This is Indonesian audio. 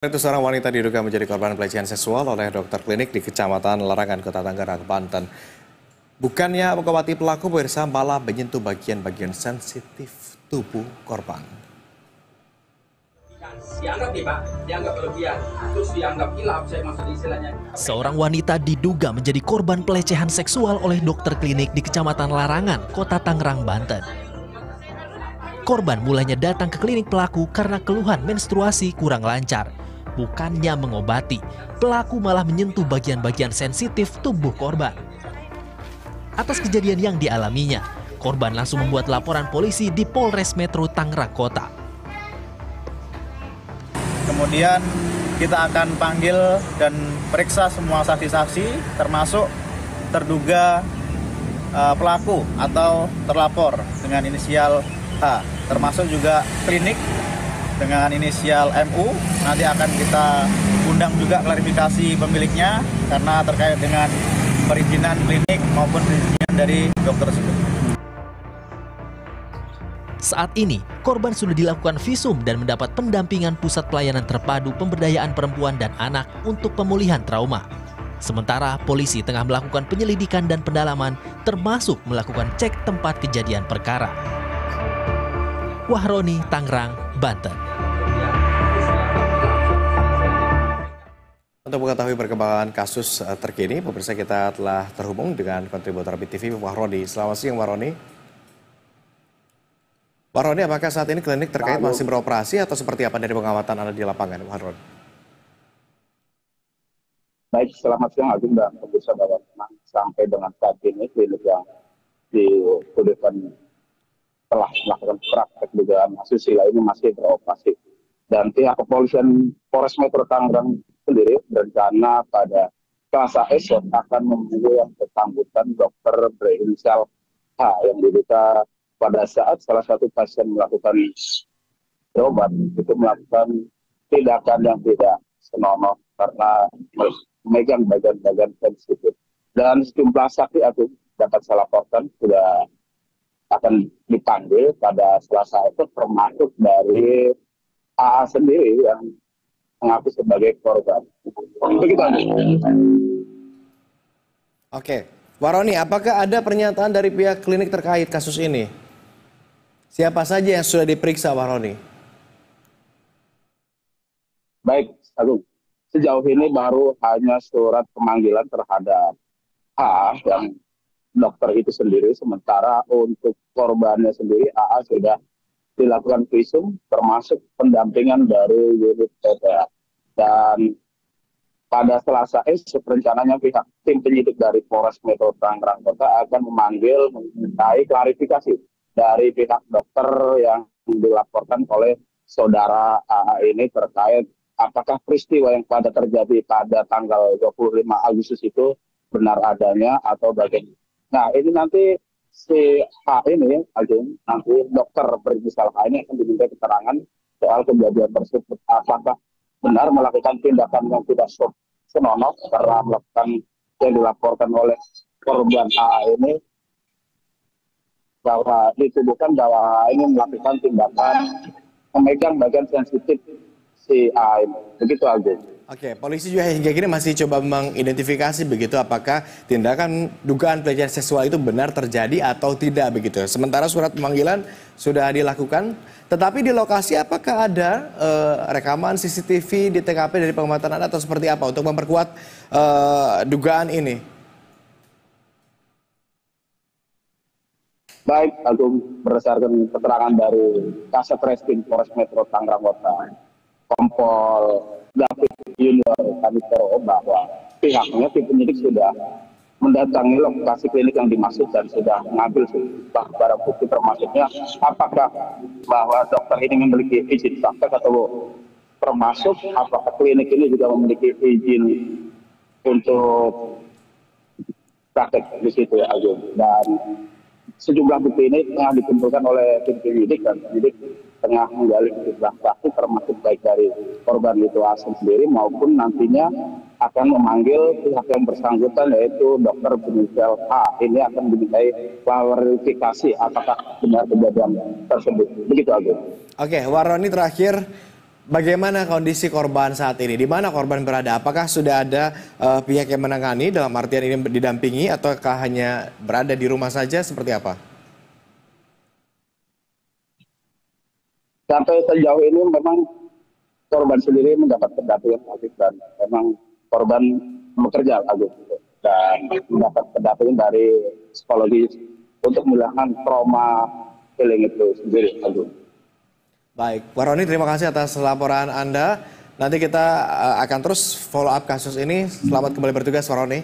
Itu seorang wanita diduga menjadi korban pelecehan seksual oleh dokter klinik di Kecamatan Larangan, Kota Tangerang, Banten. Bukannya mengobati pelaku, pemirsa malah menyentuh bagian-bagian sensitif tubuh korban. Dianggap berlebihan, terus dianggap hilaf, saya maksud istilahnya. Seorang wanita diduga menjadi korban pelecehan seksual oleh dokter klinik di Kecamatan Larangan, Kota Tangerang, Banten. Korban mulanya datang ke klinik pelaku karena keluhan menstruasi kurang lancar. Bukannya mengobati, pelaku malah menyentuh bagian-bagian sensitif tubuh korban. Atas kejadian yang dialaminya, korban langsung membuat laporan polisi di Polres Metro Tangerang Kota. Kemudian kita akan panggil dan periksa semua saksi-saksi, termasuk terduga pelaku atau terlapor dengan inisial H, termasuk juga klinik dengan inisial MU. Nanti akan kita undang juga klarifikasi pemiliknya karena terkait dengan perizinan klinik maupun perizinan dari dokter tersebut. Saat ini, korban sudah dilakukan visum dan mendapat pendampingan Pusat Pelayanan Terpadu Pemberdayaan Perempuan dan Anak untuk pemulihan trauma. Sementara polisi tengah melakukan penyelidikan dan pendalaman, termasuk melakukan cek tempat kejadian perkara. Wahroni, Tangerang, Banten. Untuk mengetahui perkembangan kasus terkini, pemirsa, kita telah terhubung dengan kontributor BTV Wahroni. Selamat siang, Wahroni. Wahroni, apakah saat ini klinik terkait masih beroperasi atau seperti apa dari pengamatan Anda di lapangan, Wahroni? Baik, selamat siang Agung dan pemirsa bahwa sampai dengan saat ini klinik yang dituduhkan telah melakukan praktek dugaan asusila ini masih beroperasi. Dan pihak kepolisian Polres Metro Tangerang sendiri berencana pada Selasa esok akan memanggil yang bersangkutan dokter berinisial H yang diduga pada saat salah satu pasien melakukan berobat itu melakukan tindakan yang tidak senonoh karena memegang bagian-bagian sensitif. Dan sejumlah saksi aku dapat saya laporkan sudah akan dipanggil pada Selasa esok, termasuk dari AA sendiri yang mengaku sebagai korban. Begitu. Oke, Wahroni, apakah ada pernyataan dari pihak klinik terkait kasus ini? Siapa saja yang sudah diperiksa, Wahroni? Baik, Agung. Sejauh ini baru hanya surat pemanggilan terhadap A yang dokter itu sendiri. Sementara untuk korbannya sendiri, AA sudah dilakukan visum termasuk pendampingan dari unit PPA. Dan pada Selasa esok rencananya pihak tim penyidik dari Polres Metro Tangerang Kota akan memanggil mengenai klarifikasi dari pihak dokter yang dilaporkan oleh saudara AA ini terkait apakah peristiwa yang pada terjadi pada tanggal 25 Agustus itu benar adanya atau bagaimana. Nah, ini nanti si A ini, Agung, nanti dokter berinisial H ini akan diminta keterangan soal kejadian tersebut. Apakah benar melakukan tindakan yang tidak senonoh karena melakukan yang dilaporkan oleh korban A ini bahwa dituduhkan bahwa ini melakukan tindakan memegang bagian sensitif si A ini. Begitu, Agung. Oke, polisi juga hingga kini masih coba mengidentifikasi begitu apakah tindakan dugaan pelecehan seksual itu benar terjadi atau tidak begitu. Sementara surat pemanggilan sudah dilakukan, tetapi di lokasi apakah ada rekaman CCTV di TKP dari pengamatan Anda atau seperti apa untuk memperkuat dugaan ini? Baik, Agung, berdasarkan keterangan dari Kasat Reskrim Polres Metro Tangerang Kota, Kompol David Junior Kanitero, bahwa pihaknya tim penyidik sudah mendatangi lokasi klinik yang dimaksud dan sudah mengambil sejumlah barang bukti termasuknya apakah bahwa dokter ini memiliki izin praktek atau termasuk apakah klinik ini juga memiliki izin untuk praktek di situ ya, Agung. Dan sejumlah bukti ini tengah dikumpulkan oleh tim penyidik dan penyidik tengah menggali sejumlah saksi termasuk baik dari korban itu sendiri maupun nantinya akan memanggil pihak yang bersangkutan yaitu dokter berinisial H. Ini akan dimintai klarifikasi apakah benar kejadian tersebut. Begitu, Agus. Oke, Wahroni, terakhir Bagaimana kondisi korban saat ini? Di mana korban berada? Apakah sudah ada pihak yang menangani dalam artian ini didampingi ataukah hanya berada di rumah saja seperti apa? Sampai sejauh ini memang korban sendiri mendapat pendampingan dan memang korban bekerja Agung dan mendapat pendampingan dari psikologis untuk menghilangkan trauma healing itu sendiri Agung. Baik, Pak Roni, terima kasih atas laporan Anda. Nanti kita akan terus follow up kasus ini. Selamat kembali bertugas, Pak Roni.